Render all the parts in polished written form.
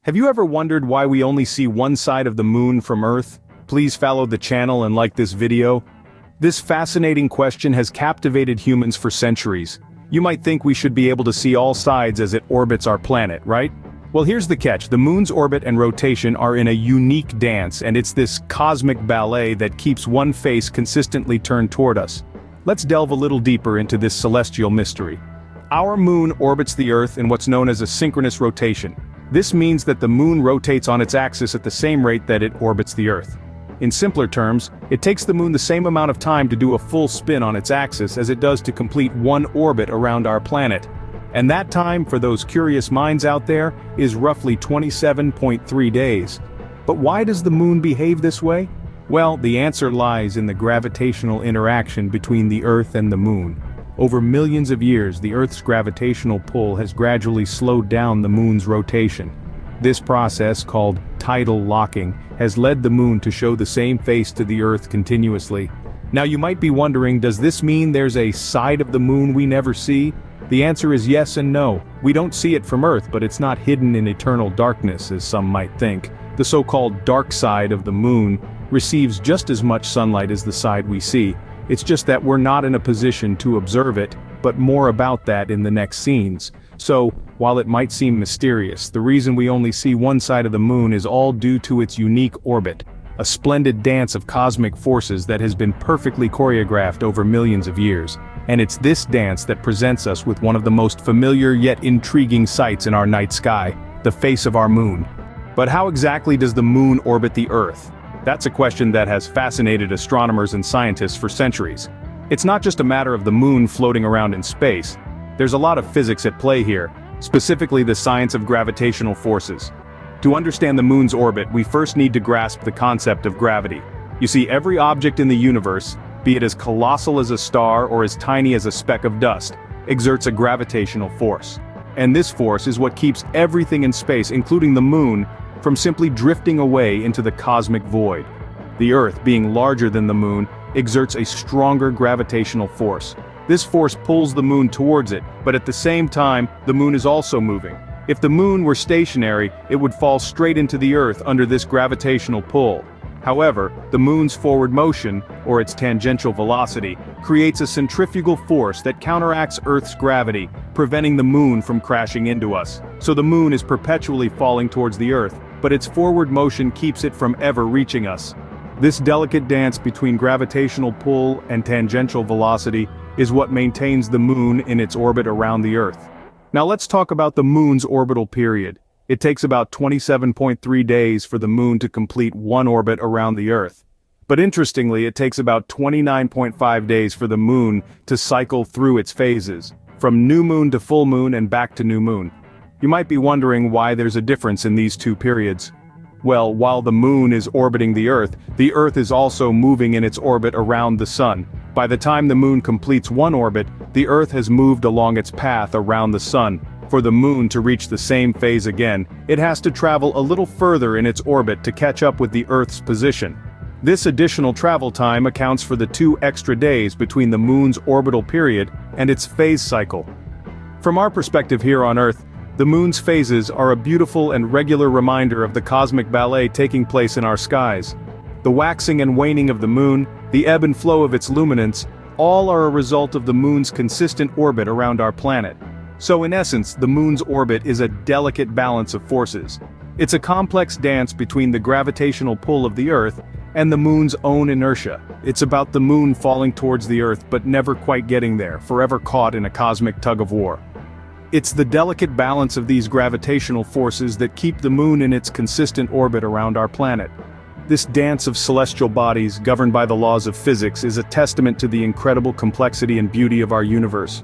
Have you ever wondered why we only see one side of the moon from Earth? Please follow the channel and like this video. This fascinating question has captivated humans for centuries. You might think we should be able to see all sides as it orbits our planet, right? Well, here's the catch. The moon's orbit and rotation are in a unique dance, and it's this cosmic ballet that keeps one face consistently turned toward us. Let's delve a little deeper into this celestial mystery. Our moon orbits the Earth in what's known as a synchronous rotation. This means that the moon rotates on its axis at the same rate that it orbits the Earth. In simpler terms, it takes the moon the same amount of time to do a full spin on its axis as it does to complete one orbit around our planet. And that time, for those curious minds out there, is roughly 27.3 days. But why does the moon behave this way? Well, the answer lies in the gravitational interaction between the Earth and the moon. Over millions of years, the Earth's gravitational pull has gradually slowed down the moon's rotation. This process, called tidal locking, has led the moon to show the same face to the Earth continuously. Now you might be wondering, does this mean there's a side of the moon we never see? The answer is yes and no. We don't see it from Earth, but it's not hidden in eternal darkness as some might think. The so-called dark side of the moon receives just as much sunlight as the side we see. It's just that we're not in a position to observe it, but more about that in the next scenes. So, while it might seem mysterious, the reason we only see one side of the moon is all due to its unique orbit, a splendid dance of cosmic forces that has been perfectly choreographed over millions of years. And it's this dance that presents us with one of the most familiar yet intriguing sights in our night sky, the face of our moon. But how exactly does the moon orbit the Earth? That's a question that has fascinated astronomers and scientists for centuries. It's not just a matter of the moon floating around in space. There's a lot of physics at play here, specifically the science of gravitational forces. To understand the moon's orbit, we first need to grasp the concept of gravity. You see, every object in the universe, be it as colossal as a star or as tiny as a speck of dust, exerts a gravitational force. And this force is what keeps everything in space, including the moon, from simply drifting away into the cosmic void. The Earth, being larger than the moon, exerts a stronger gravitational force. This force pulls the moon towards it, but at the same time, the moon is also moving. If the moon were stationary, it would fall straight into the Earth under this gravitational pull. However, the moon's forward motion, or its tangential velocity, creates a centrifugal force that counteracts Earth's gravity, preventing the moon from crashing into us. So the moon is perpetually falling towards the Earth, but its forward motion keeps it from ever reaching us. This delicate dance between gravitational pull and tangential velocity is what maintains the moon in its orbit around the Earth. Now let's talk about the moon's orbital period. It takes about 27.3 days for the moon to complete one orbit around the Earth. But interestingly, it takes about 29.5 days for the moon to cycle through its phases, from new moon to full moon and back to new moon. You might be wondering why there's a difference in these two periods. Well, while the moon is orbiting the Earth is also moving in its orbit around the sun. By the time the moon completes one orbit, the Earth has moved along its path around the sun. For the moon to reach the same phase again, it has to travel a little further in its orbit to catch up with the Earth's position. This additional travel time accounts for the 2 extra days between the moon's orbital period and its phase cycle. From our perspective here on Earth, the moon's phases are a beautiful and regular reminder of the cosmic ballet taking place in our skies. The waxing and waning of the moon, the ebb and flow of its luminance, all are a result of the moon's consistent orbit around our planet. So in essence, the moon's orbit is a delicate balance of forces. It's a complex dance between the gravitational pull of the Earth and the moon's own inertia. It's about the moon falling towards the Earth but never quite getting there, forever caught in a cosmic tug-of-war. It's the delicate balance of these gravitational forces that keep the moon in its consistent orbit around our planet. This dance of celestial bodies, governed by the laws of physics, is a testament to the incredible complexity and beauty of our universe.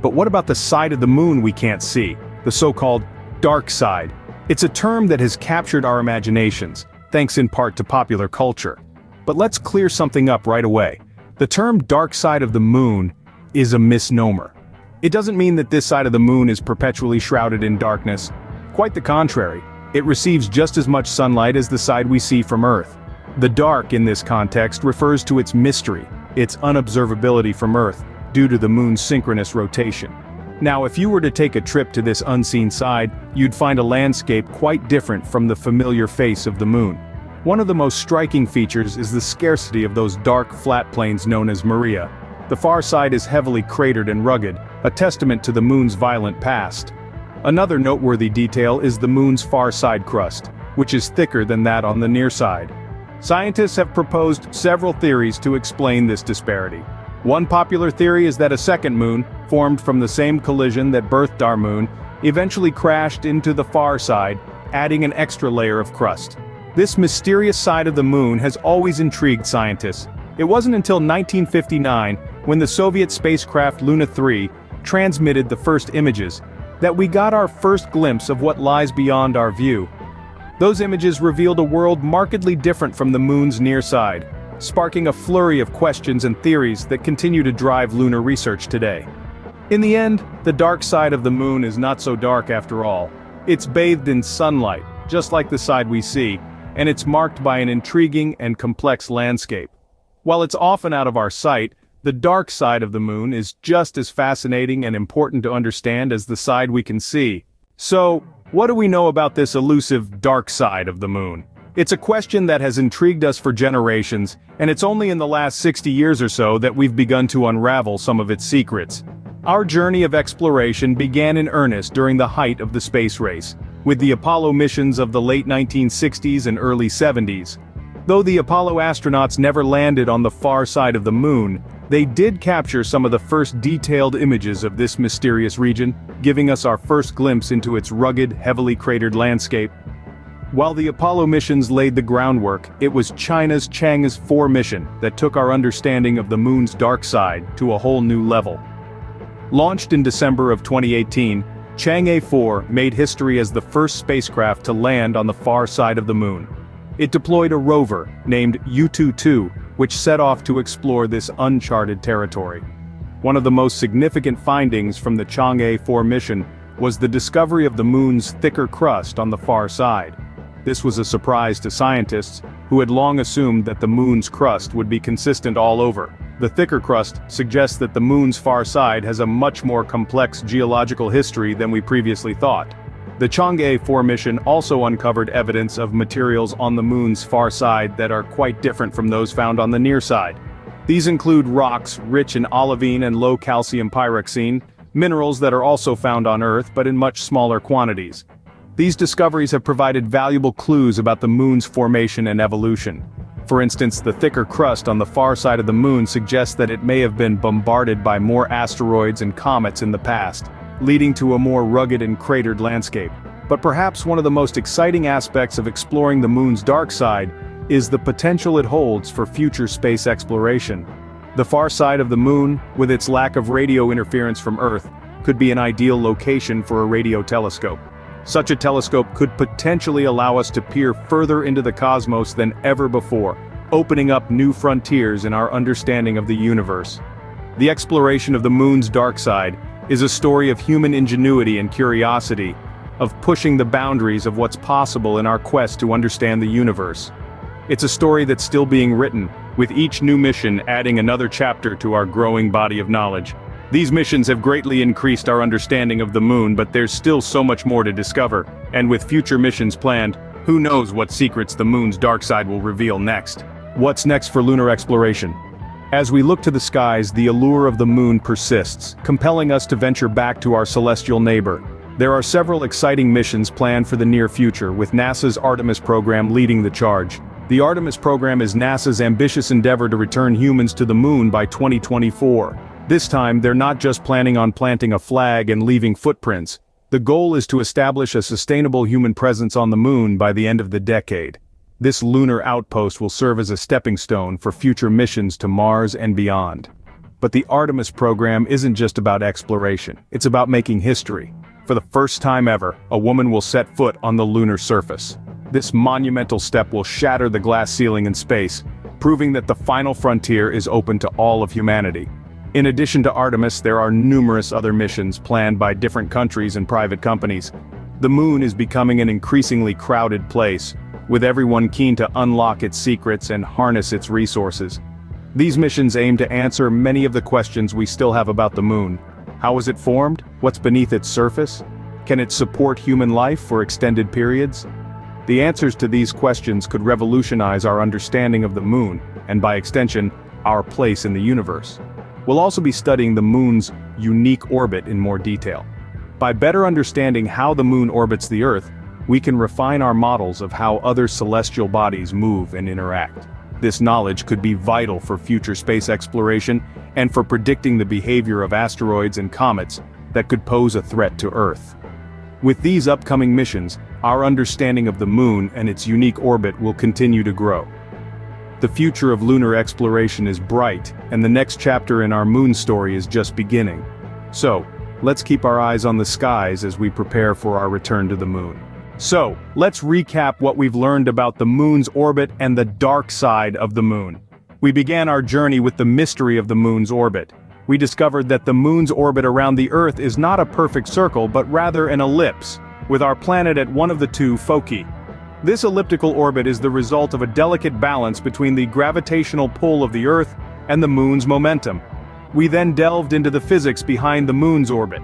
But what about the side of the moon we can't see, the so-called dark side? It's a term that has captured our imaginations, thanks in part to popular culture. But let's clear something up right away. The term dark side of the moon is a misnomer. It doesn't mean that this side of the moon is perpetually shrouded in darkness. Quite the contrary, it receives just as much sunlight as the side we see from Earth. The dark in this context refers to its mystery, its unobservability from Earth, due to the moon's synchronous rotation. Now, if you were to take a trip to this unseen side, you'd find a landscape quite different from the familiar face of the moon. One of the most striking features is the scarcity of those dark, flat plains known as Maria. The far side is heavily cratered and rugged, a testament to the moon's violent past. Another noteworthy detail is the moon's far side crust, which is thicker than that on the near side. Scientists have proposed several theories to explain this disparity. One popular theory is that a second moon, formed from the same collision that birthed our moon, eventually crashed into the far side, adding an extra layer of crust. This mysterious side of the moon has always intrigued scientists. It wasn't until 1959, when the Soviet spacecraft Luna 3 transmitted the first images, that we got our first glimpse of what lies beyond our view. Those images revealed a world markedly different from the moon's near side, sparking a flurry of questions and theories that continue to drive lunar research today. In the end, the dark side of the moon is not so dark after all. It's bathed in sunlight, just like the side we see, and it's marked by an intriguing and complex landscape. While it's often out of our sight, the dark side of the moon is just as fascinating and important to understand as the side we can see. So, what do we know about this elusive dark side of the moon? It's a question that has intrigued us for generations, and it's only in the last 60 years or so that we've begun to unravel some of its secrets. Our journey of exploration began in earnest during the height of the space race, with the Apollo missions of the late 1960s and early 70s. Though the Apollo astronauts never landed on the far side of the moon, they did capture some of the first detailed images of this mysterious region, giving us our first glimpse into its rugged, heavily cratered landscape. While the Apollo missions laid the groundwork, it was China's Chang'e 4 mission that took our understanding of the moon's dark side to a whole new level. Launched in December of 2018, Chang'e 4 made history as the first spacecraft to land on the far side of the moon. It deployed a rover, named U-22, which set off to explore this uncharted territory. One of the most significant findings from the Chang'e 4 mission was the discovery of the moon's thicker crust on the far side. This was a surprise to scientists, who had long assumed that the moon's crust would be consistent all over. The thicker crust suggests that the moon's far side has a much more complex geological history than we previously thought. The Chang'e 4 mission also uncovered evidence of materials on the moon's far side that are quite different from those found on the near side. These include rocks rich in olivine and low-calcium pyroxene, minerals that are also found on Earth but in much smaller quantities. These discoveries have provided valuable clues about the moon's formation and evolution. For instance, the thicker crust on the far side of the moon suggests that it may have been bombarded by more asteroids and comets in the past, leading to a more rugged and cratered landscape. But perhaps one of the most exciting aspects of exploring the moon's dark side is the potential it holds for future space exploration. The far side of the moon, with its lack of radio interference from Earth, could be an ideal location for a radio telescope. Such a telescope could potentially allow us to peer further into the cosmos than ever before, opening up new frontiers in our understanding of the universe. The exploration of the moon's dark side is a story of human ingenuity and curiosity, of pushing the boundaries of what's possible in our quest to understand the universe. It's a story that's still being written, with each new mission adding another chapter to our growing body of knowledge. These missions have greatly increased our understanding of the moon, but there's still so much more to discover, and with future missions planned, who knows what secrets the moon's dark side will reveal next. What's next for lunar exploration? As we look to the skies, the allure of the moon persists, compelling us to venture back to our celestial neighbor. There are several exciting missions planned for the near future, with NASA's Artemis program leading the charge. The Artemis program is NASA's ambitious endeavor to return humans to the moon by 2024. This time, they're not just planning on planting a flag and leaving footprints. The goal is to establish a sustainable human presence on the moon by the end of the decade. This lunar outpost will serve as a stepping stone for future missions to Mars and beyond. But the Artemis program isn't just about exploration, it's about making history. For the first time ever, a woman will set foot on the lunar surface. This monumental step will shatter the glass ceiling in space, proving that the final frontier is open to all of humanity. In addition to Artemis, there are numerous other missions planned by different countries and private companies. The moon is becoming an increasingly crowded place, with everyone keen to unlock its secrets and harness its resources. These missions aim to answer many of the questions we still have about the moon. How was it formed? What's beneath its surface? Can it support human life for extended periods? The answers to these questions could revolutionize our understanding of the moon, and by extension, our place in the universe. We'll also be studying the moon's unique orbit in more detail. By better understanding how the moon orbits the Earth, we can refine our models of how other celestial bodies move and interact. This knowledge could be vital for future space exploration and for predicting the behavior of asteroids and comets that could pose a threat to Earth. With these upcoming missions, our understanding of the moon and its unique orbit will continue to grow. The future of lunar exploration is bright, and the next chapter in our moon story is just beginning. So, let's keep our eyes on the skies as we prepare for our return to the moon. So, let's recap what we've learned about the moon's orbit and the dark side of the moon. We began our journey with the mystery of the moon's orbit. We discovered that the moon's orbit around the Earth is not a perfect circle but rather an ellipse, with our planet at one of the two foci. This elliptical orbit is the result of a delicate balance between the gravitational pull of the Earth and the moon's momentum. We then delved into the physics behind the moon's orbit.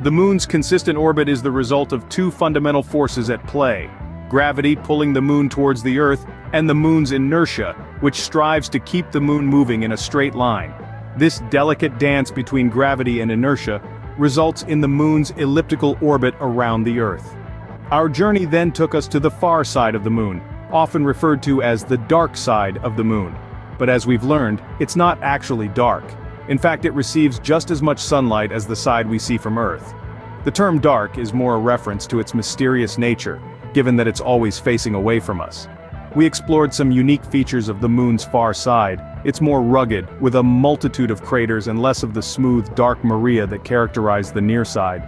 The moon's consistent orbit is the result of two fundamental forces at play: gravity pulling the moon towards the Earth, and the moon's inertia, which strives to keep the moon moving in a straight line. This delicate dance between gravity and inertia results in the moon's elliptical orbit around the Earth. Our journey then took us to the far side of the moon, often referred to as the dark side of the moon. But as we've learned, it's not actually dark. In fact, it receives just as much sunlight as the side we see from Earth. The term dark is more a reference to its mysterious nature, given that it's always facing away from us. We explored some unique features of the moon's far side. It's more rugged, with a multitude of craters and less of the smooth, dark maria that characterize the near side.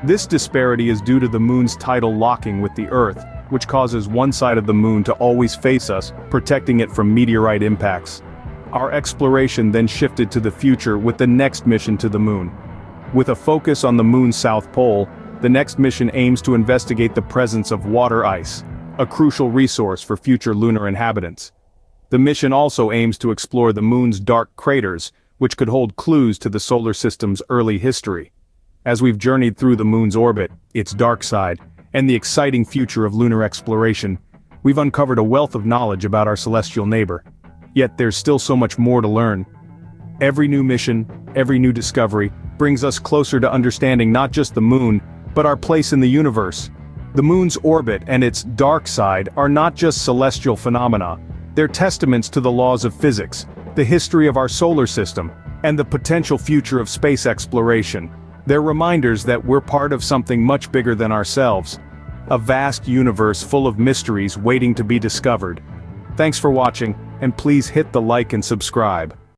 This disparity is due to the moon's tidal locking with the Earth, which causes one side of the moon to always face us, protecting it from meteorite impacts. Our exploration then shifted to the future with the next mission to the moon. With a focus on the moon's south pole, the next mission aims to investigate the presence of water ice, a crucial resource for future lunar inhabitants. The mission also aims to explore the moon's dark craters, which could hold clues to the solar system's early history. As we've journeyed through the moon's orbit, its dark side, and the exciting future of lunar exploration, we've uncovered a wealth of knowledge about our celestial neighbor. Yet there's still so much more to learn. Every new mission, every new discovery, brings us closer to understanding not just the moon, but our place in the universe. The moon's orbit and its dark side are not just celestial phenomena, they're testaments to the laws of physics, the history of our solar system, and the potential future of space exploration. They're reminders that we're part of something much bigger than ourselves, a vast universe full of mysteries waiting to be discovered. Thanks for watching, and please hit the like and subscribe.